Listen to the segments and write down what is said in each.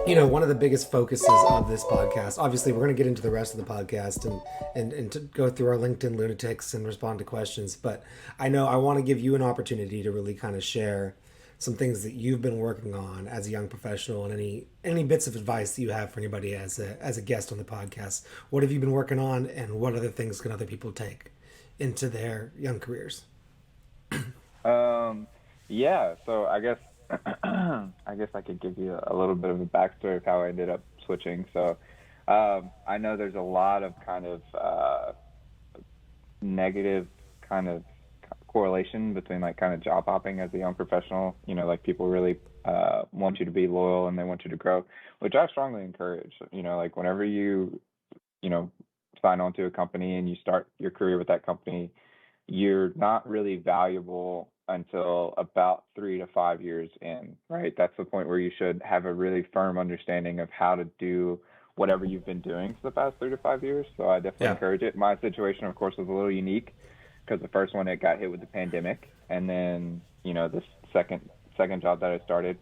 One of the biggest focuses of this podcast, obviously we're going to get into the rest of the podcast and to go through our LinkedIn lunatics and respond to questions, but I know I want to give you an opportunity to really kind of share some things that you've been working on as a young professional, and any bits of advice that you have for anybody as a guest on the podcast. What have you been working on, and what other things can other people take into their young careers? Yeah, so I guess I could give you a little bit of a backstory of how I ended up switching. So I know there's a lot of kind of negative kind of correlation between like kind of job hopping as a young professional. Like people really want you to be loyal and they want you to grow, which I strongly encourage. Like whenever you sign on to a company and you start your career with that company, you're not really valuable until about 3 to 5 years in, right? That's the point where you should have a really firm understanding of how to do whatever you've been doing for the past 3 to 5 years. So I definitely encourage it. My situation, of course, was a little unique because the first one, it got hit with the pandemic. And then, the second job that I started,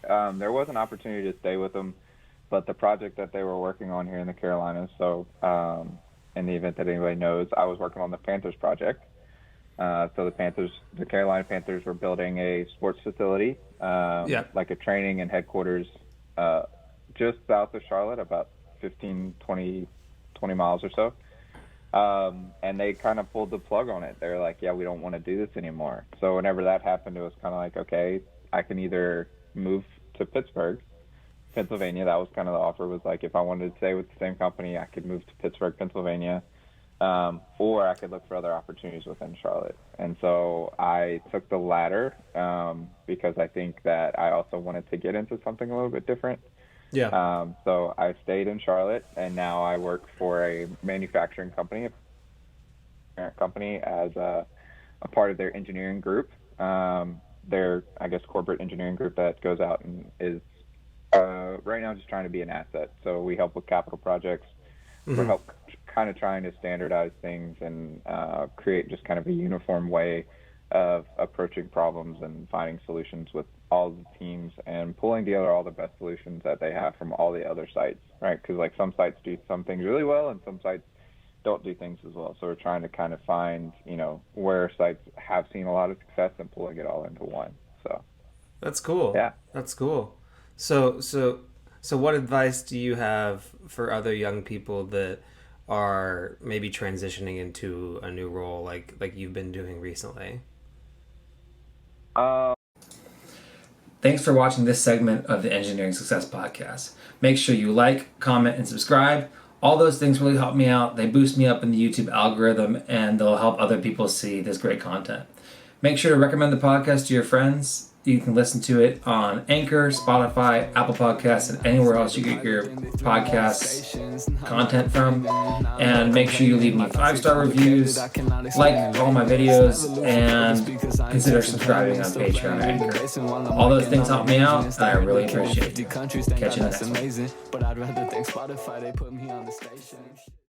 there was an opportunity to stay with them, but the project that they were working on here in the Carolinas, so in the event that anybody knows, I was working on the Panthers project. So the Carolina Panthers were building a sports facility, like a training and headquarters, just south of Charlotte, about 15, 20 miles or so. And they kind of pulled the plug on it. They were like, yeah, we don't want to do this anymore. So whenever that happened, it was kind of like, okay, I can either move to Pittsburgh, Pennsylvania. That was kind of the offer, was like, if I wanted to stay with the same company, I could move to Pittsburgh, Pennsylvania. Or I could look for other opportunities within Charlotte. And so I took the latter because I think that I also wanted to get into something a little bit different. Yeah. So I stayed in Charlotte, and now I work for a manufacturing company, a parent company, as a part of their engineering group. Their, I guess, corporate engineering group that goes out and is right now just trying to be an asset. So we help with capital projects. Mm-hmm. We're kind of trying to standardize things and create just kind of a uniform way of approaching problems and finding solutions with all the teams and pulling together all the best solutions that they have from all the other sites, right? Because like some sites do some things really well and some sites don't do things as well. So we're trying to kind of find, where sites have seen a lot of success and pulling it all into one. So that's cool. Yeah, that's cool. So what advice do you have for other young people that are maybe transitioning into a new role like you've been doing recently? Thanks for watching this segment of the Engineering Success Podcast. Make sure you like, comment, and subscribe. All those things really help me out. They boost me up in the YouTube algorithm, and they'll help other people see this great content. Make sure to recommend the podcast to your friends. You can listen to it on Anchor, Spotify, Apple Podcasts, and anywhere else you get your podcast content from. And make sure you leave me 5-star reviews, like all my videos, and consider subscribing on Patreon or Anchor. All those things help me out, and I really appreciate it. Catch you in the next one.